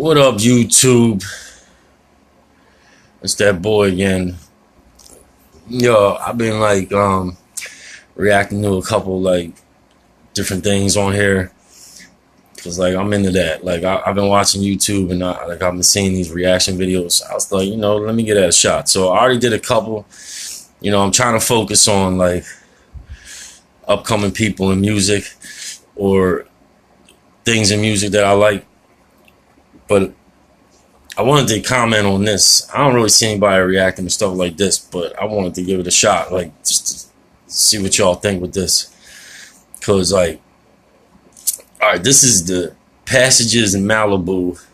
What up, YouTube? It's that boy again. Yo, I've been like reacting to a couple like different things on here because like I'm into that. Like I've been watching YouTube and I've been seeing these reaction videos. I was like, let me get that a shot. So I already did a couple. I'm trying to focus on like upcoming people in music or things in music that I like. But I wanted to comment on this. I don't really see anybody reacting to stuff like this, but I wanted to give it a shot, like just to see what y'all think with this. Cause like, all right, this is the Passages in Malibu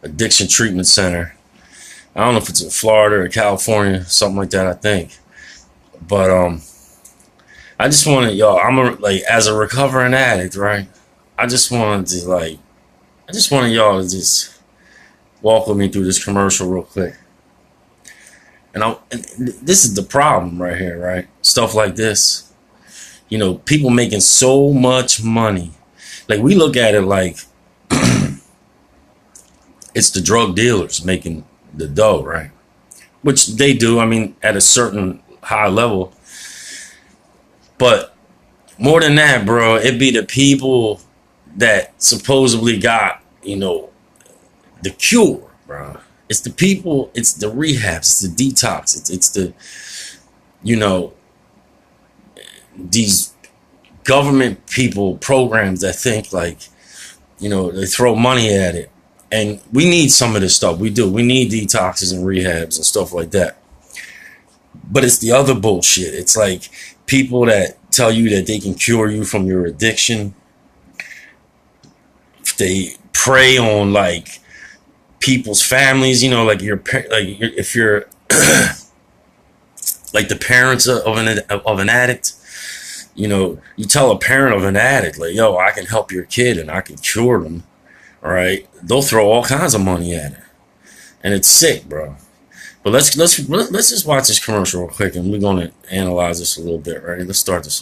Addiction Treatment Center. I don't know if it's in Florida or California, something like that, I think. But I just wanted y'all. As a recovering addict, right? I just wanted y'all to just walk with me through this commercial real quick. And this is the problem right here, right? Stuff like this. People making so much money. Like we look at it like it's the drug dealers making the dough, right? Which they do, at a certain high level. But more than that, bro, it'd be the people that supposedly got, the cure, bro. It's the people, it's the rehabs, it's the detox, it's the, these government people programs that think like, they throw money at it. And we need some of this stuff. We do. We need detoxes and rehabs and stuff like that. But it's the other bullshit. It's like people that tell you that they can cure you from your addiction. They prey on like people's families, if you're like the parents of an addict, you tell a parent of an addict like, yo, I can help your kid and I can cure them. All right, they'll throw all kinds of money at it, and it's sick, bro. But let's just watch this commercial real quick, and we're gonna analyze this a little bit. Right? Let's start this.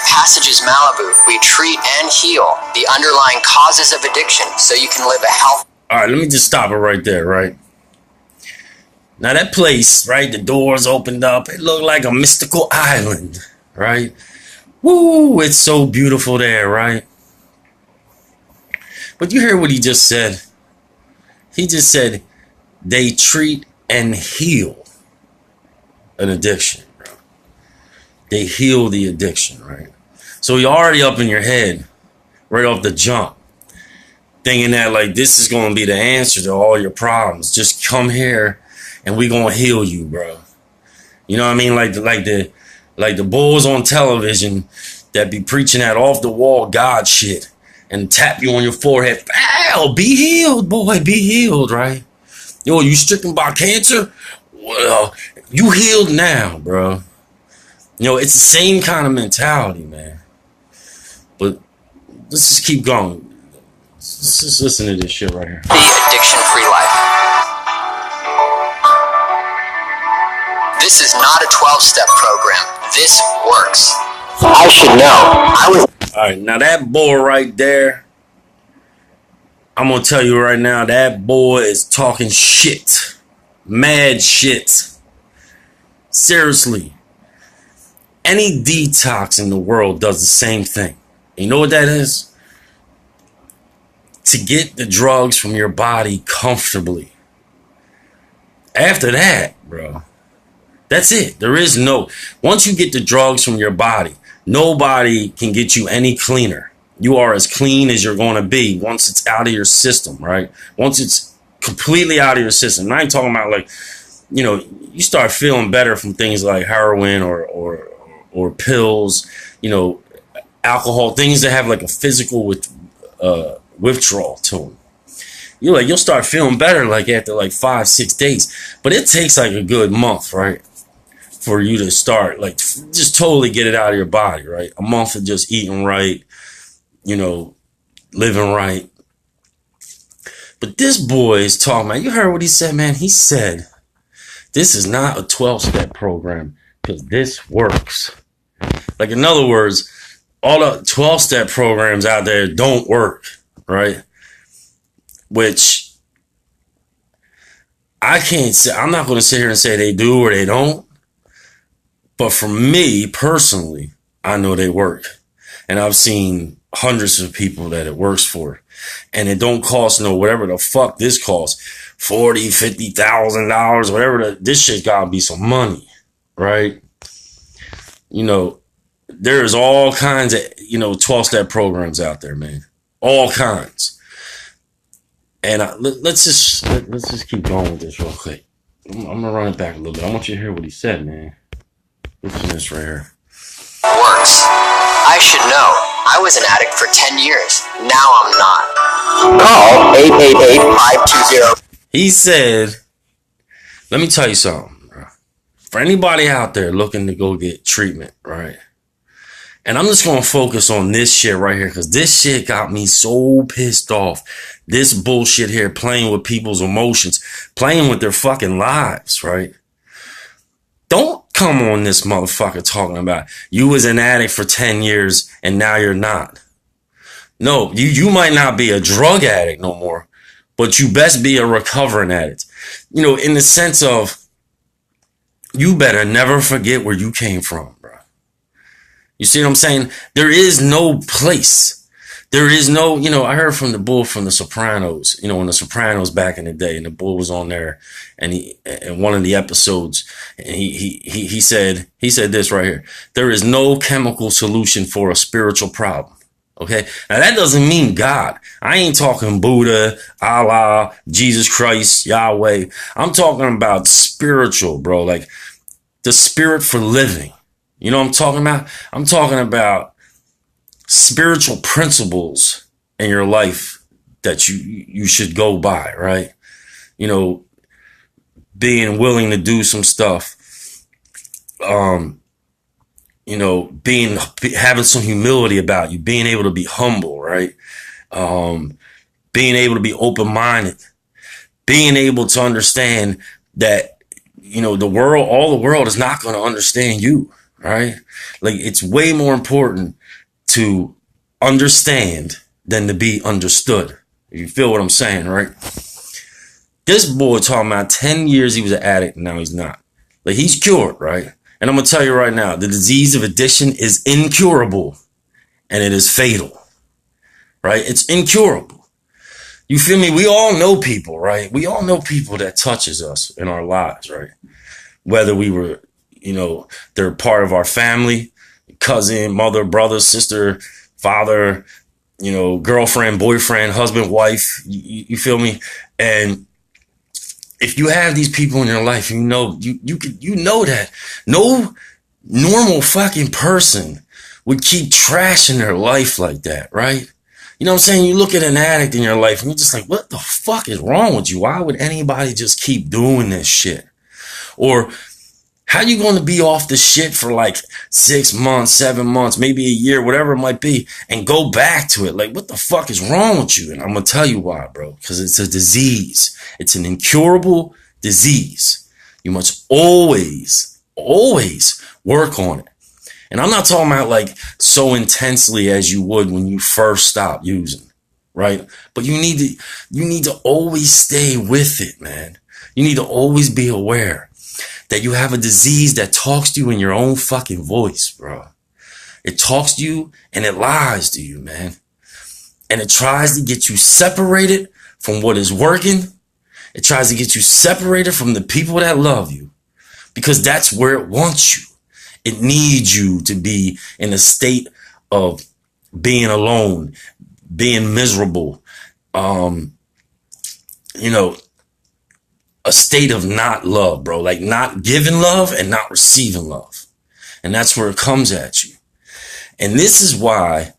Passages Malibu, we treat and heal the underlying causes of addiction so you can live a healthy. All right, let me just stop it right there, right? Now that place, right, the doors opened up. It looked like a mystical island, right? Woo, it's so beautiful there, right? But you hear what he just said? He just said they treat and heal an addiction, bro. They heal the addiction, right? So you're already up in your head right off the jump, thinking that like this is going to be the answer to all your problems. Just come here and we going to heal you, bro. You know what I mean? Like the bulls on television that be preaching that off the wall God shit and tap you on your forehead. Ow, be healed, boy, be healed, right? Yo, you stricken by cancer? Well, you healed now, bro. It's the same kind of mentality, man. But let's just keep going. Let's just listen to this shit right here. The addiction-free life. This is not a 12-step program. This works. I should know. All right, now that boy right there, I'm going to tell you right now, that boy is talking shit. Mad shit. Seriously. Any detox in the world does the same thing. You know what that is? To get the drugs from your body comfortably. After that, bro, that's it. There is once you get the drugs from your body, nobody can get you any cleaner. You are as clean as you're going to be once it's out of your system, right? Once it's completely out of your system. And I ain't talking about like, you start feeling better from things like heroin or pills, alcohol, things that have like a physical withdrawal to them. You'll start feeling better like after like 5-6 days, but it takes like a good month, right? For you to start like just totally get it out of your body, right? A month of just eating right, living right. But this boy is talking about, you heard what he said, man? He said, this is not a 12-step program because this works. Like, in other words, all the 12-step programs out there don't work, right? Which I can't say, I'm not going to sit here and say they do or they don't. But for me personally, I know they work. And I've seen hundreds of people that it works for. And it don't cost no whatever the fuck this costs. $40,000, $50,000, whatever. This shit gotta be some money, right? You know, there's all kinds of, 12-step programs out there, man. All kinds. And let's just keep going with this real quick. I'm gonna run it back a little bit. I want you to hear what he said, man. Listen to this right here. Works. I should know. I was an addict for 10 years. Now I'm not. Call 888-520. He said, let me tell you something, bro. For anybody out there looking to go get treatment, right? And I'm just going to focus on this shit right here because this shit got me so pissed off. This bullshit here, playing with people's emotions, playing with their fucking lives, right? Don't come on this motherfucker talking about you was an addict for 10 years and now you're not. No, you might not be a drug addict no more, but you best be a recovering addict. In the sense of you better never forget where you came from, bro. You see what I'm saying? There is no place. There is no, I heard from the bull from the Sopranos, when the Sopranos back in the day, and the bull was on there, and in one of the episodes, and he said this right here. There is no chemical solution for a spiritual problem. Okay. Now that doesn't mean God. I ain't talking Buddha, Allah, Jesus Christ, Yahweh. I'm talking about spiritual, bro. Like the spirit for living. You know what I'm talking about? I'm talking about spiritual principles in your life that you should go by, right? Being willing to do some stuff, having some humility about you, being able to be humble, right? Being able to be open-minded, being able to understand that, all the world is not going to understand you, right? Like it's way more important to understand than to be understood. You feel what I'm saying, right? This boy talking about 10 years he was an addict and now he's not. Like he's cured, right? And I'm going to tell you right now, the disease of addiction is incurable and it is fatal, right? It's incurable. You feel me? We all know people, right? We all know people that touches us in our lives, right? Whether we were, they're part of our family, cousin, mother, brother, sister, father, girlfriend, boyfriend, husband, wife, you feel me? And if you have these people in your life, you know that no normal fucking person would keep trashing their life like that, right? You know what I'm saying? You look at an addict in your life and you're just like, what the fuck is wrong with you? Why would anybody just keep doing this shit? Or how you going to be off the shit for like 6 months, 7 months, maybe a year, whatever it might be, and go back to it? Like, what the fuck is wrong with you? And I'm going to tell you why, bro. Because it's a disease. It's an incurable disease. You must always, always work on it. And I'm not talking about like so intensely as you would when you first stop using, right? But you need to always stay with it, man. You need to always be aware that you have a disease that talks to you in your own fucking voice, bro. It talks to you and it lies to you, man. And it tries to get you separated from what is working. It tries to get you separated from the people that love you because that's where it wants you. It needs you to be in a state of being alone, being miserable, a state of not love, bro, like not giving love and not receiving love. And that's where it comes at you. And this is why,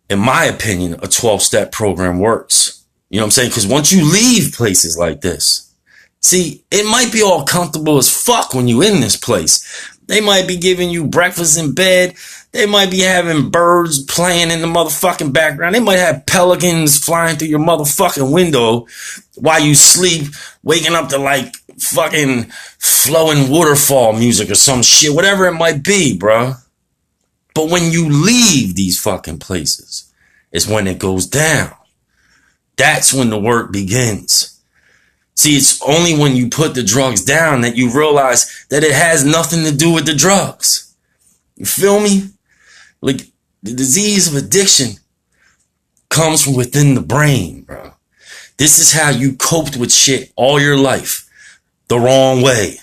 in my opinion, a 12-step program works. You know what I'm saying? Because once you leave places like this, see, it might be all comfortable as fuck when you in this place. They might be giving you breakfast in bed. They might be having birds playing in the motherfucking background. They might have pelicans flying through your motherfucking window while you sleep, waking up to like fucking flowing waterfall music or some shit, whatever it might be, bro. But when you leave these fucking places, is when it goes down. That's when the work begins. See, it's only when you put the drugs down that you realize that it has nothing to do with the drugs. You feel me? Like, the disease of addiction comes from within the brain, bro. This is how you coped with shit all your life. The wrong way.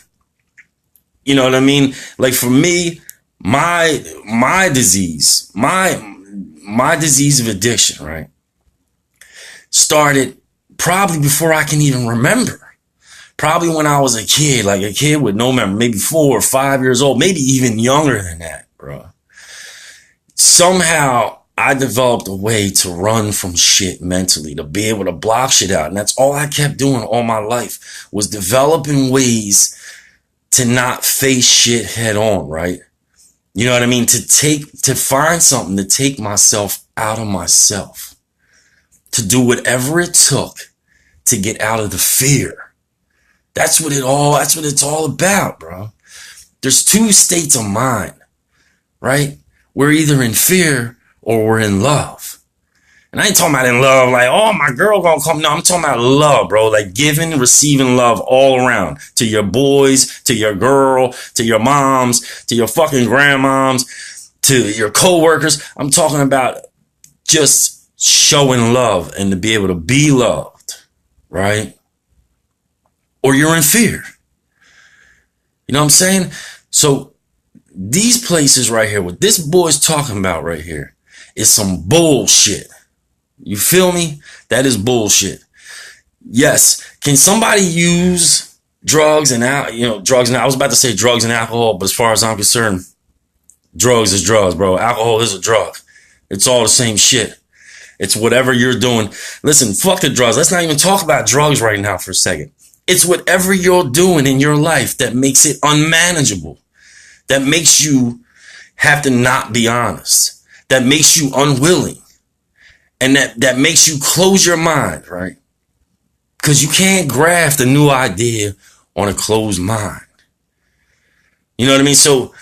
You know what I mean? Like, for me, my disease, my disease of addiction, right, started probably before I can even remember. Probably when I was a kid, like a kid with no memory, maybe 4 or 5 years old, maybe even younger than that, bro. Somehow I developed a way to run from shit mentally, to be able to block shit out. And that's all I kept doing all my life, was developing ways to not face shit head on, right? You know what I mean? To find something to take myself out of myself, to do whatever it took to get out of the fear. That's what it's all about, bro. There's 2 states of mind, right? We're either in fear or we're in love. And I ain't talking about in love like, oh, my girl gonna come. No, I'm talking about love, bro. Like giving, receiving love all around. To your boys, to your girl, to your moms, to your fucking grandmoms, to your coworkers. I'm talking about just showing love and to be able to be loved, right? Or you're in fear. You know what I'm saying? So these places right here, what this boy's talking about right here, is some bullshit. You feel me? That is bullshit. Yes. Can somebody use drugs and drugs? And I was about to say drugs and alcohol, but as far as I'm concerned, drugs is drugs, bro. Alcohol is a drug. It's all the same shit. It's whatever you're doing. Listen, fuck the drugs. Let's not even talk about drugs right now for a second. It's whatever you're doing in your life that makes it unmanageable, that makes you have to not be honest, that makes you unwilling, and that makes you close your mind, right? Because you can't graft a new idea on a closed mind. You know what I mean? So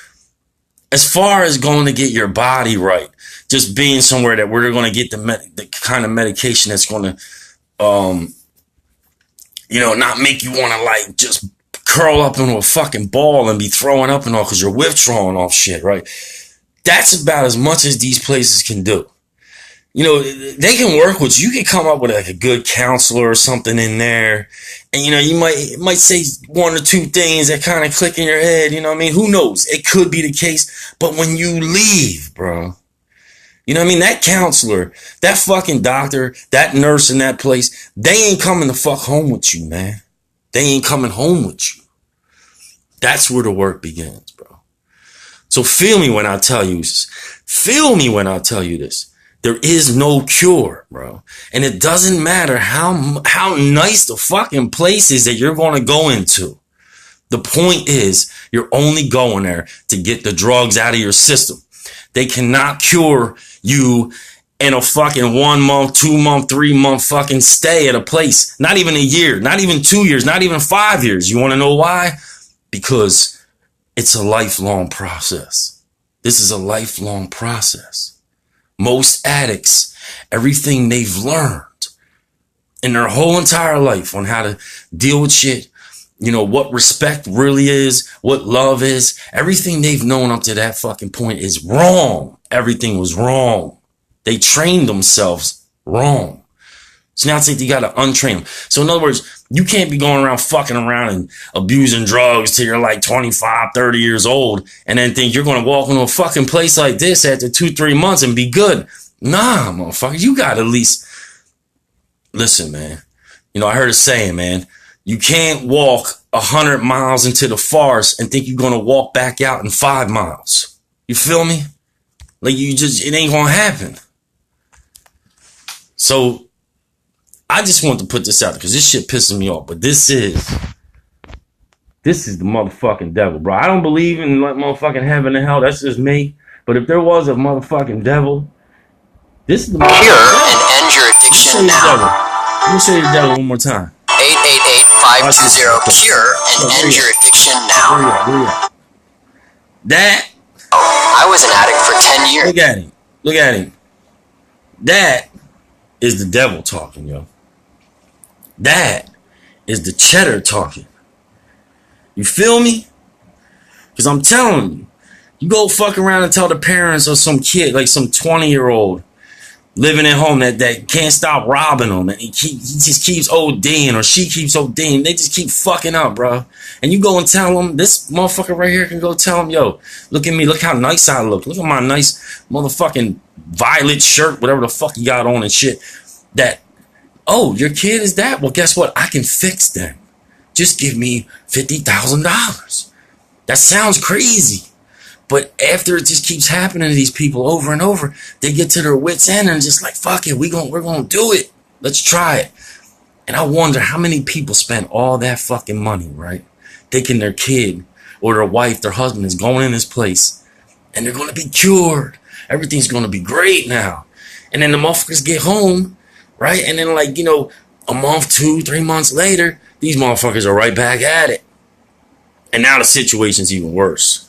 as far as going to get your body right, just being somewhere that we're going to get the kind of medication that's going to, not make you want to like just curl up into a fucking ball and be throwing up and all because you're withdrawing off shit, right? That's about as much as these places can do. You know, they can work with you. You can come up with like a good counselor or something in there. And, you might say 1 or 2 things that kind of click in your head. You know what I mean? Who knows? It could be the case. But when you leave, bro, you know what I mean? That counselor, that fucking doctor, that nurse in that place, they ain't coming to fuck home with you, man. They ain't coming home with you. That's where the work begins, bro. So feel me when I tell you this. Feel me when I tell you this. There is no cure, bro. And it doesn't matter how nice the fucking place is that you're going to go into. The point is, you're only going there to get the drugs out of your system. They cannot cure you in a fucking 1 month, 2 month, 3 month fucking stay at a place. Not even a year, not even 2 years, not even 5 years. You want to know why? Because it's a lifelong process. This is a lifelong process. Most addicts, everything they've learned in their whole entire life on how to deal with shit, what respect really is, what love is, everything they've known up to that fucking point is wrong. Everything was wrong. They trained themselves wrong. So now it's like you got to untrain them. So in other words, you can't be going around fucking around and abusing drugs till you're like 25, 30 years old and then think you're going to walk into a fucking place like this after 2-3 months and be good. Nah, motherfucker, you got to at least listen, man. I heard a saying, man, you can't walk 100 miles into the forest and think you're going to walk back out in 5 miles. You feel me? Like it ain't going to happen. So I just want to put this out because this shit pisses me off. But this is the motherfucking devil, bro. I don't believe in like motherfucking heaven and hell. That's just me. But if there was a motherfucking devil, this is the motherfucking Cure devil. and end your addiction now. Let me show you the devil one more time. 888-520-CURE and end your addiction now. Where you at? I was an addict for 10 years. Look at him. Look at him. That is the devil talking, yo. That is the cheddar talking. You feel me? Because I'm telling you, you go fuck around and tell the parents of some kid, like some 20-year-old living at home that can't stop robbing them, and he just keeps ODing, or she keeps ODing. They just keep fucking up, bro. And you go and tell them, this motherfucker right here can go tell them, yo, look at me, look how nice I look. Look at my nice motherfucking violet shirt, whatever the fuck you got on and shit. That, oh, your kid is that? Well, guess what? I can fix them. Just give me $50,000. That sounds crazy. But after it just keeps happening to these people over and over, they get to their wits' end and just like, fuck it, we're gonna do it. Let's try it. And I wonder how many people spend all that fucking money, right? Thinking their kid or their wife, their husband is going in this place and they're gonna be cured. Everything's gonna be great now. And then the motherfuckers get home, right? And then like, you know, a month, 2, 3 months later, these motherfuckers are right back at it. And now the situation's even worse.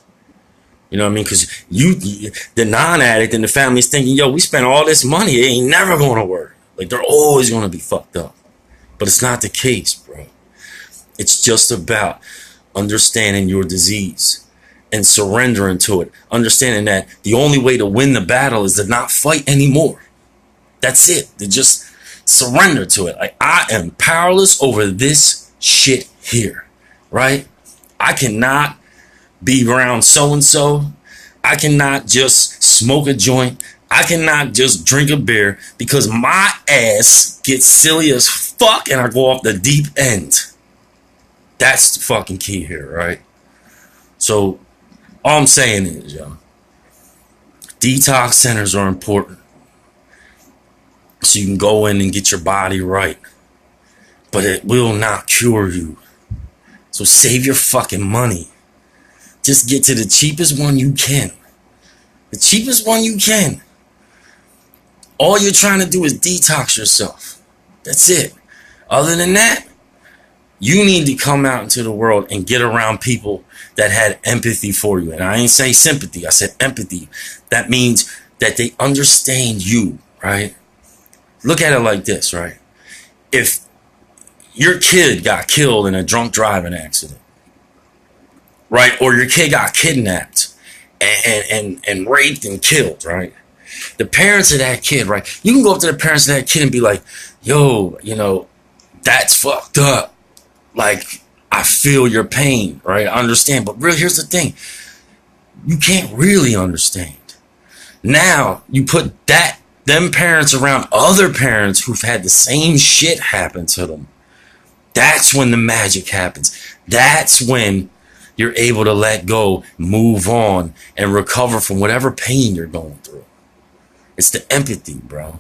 You know what I mean? Because the non-addict and the family's thinking, yo, we spent all this money. It ain't never going to work. Like, they're always going to be fucked up. But it's not the case, bro. It's just about understanding your disease and surrendering to it. Understanding that the only way to win the battle is to not fight anymore. That's it. To just surrender to it. Like, I am powerless over this shit here, right? I cannot be around so-and-so. I cannot just smoke a joint. I cannot just drink a beer because my ass gets silly as fuck and I go off the deep end. That's the fucking key here, right? So all I'm saying is, yo, detox centers are important. So you can go in and get your body right. But it will not cure you. So save your fucking money. Just get to the cheapest one you can. The cheapest one you can. All you're trying to do is detox yourself. That's it. Other than that, you need to come out into the world and get around people that had empathy for you. And I ain't say sympathy. I said empathy. That means that they understand you, right? Look at it like this, right? If your kid got killed in a drunk driving accident, right? Or your kid got kidnapped and raped and killed, right? The parents of that kid, right? You can go up to the parents of that kid and be like, yo, you know, that's fucked up. Like, I feel your pain, right? I understand. But really, here's the thing. You can't really understand. Now, you put them parents around other parents who've had the same shit happen to them. That's when the magic happens. That's when you're able to let go, move on, and recover from whatever pain you're going through. It's the empathy, bro.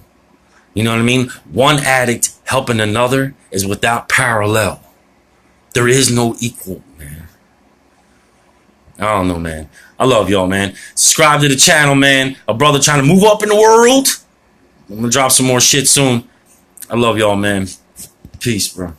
You know what I mean? One addict helping another is without parallel. There is no equal, man. I don't know, man. I love y'all, man. Subscribe to the channel, man. A brother trying to move up in the world. I'm gonna drop some more shit soon. I love y'all, man. Peace, bro.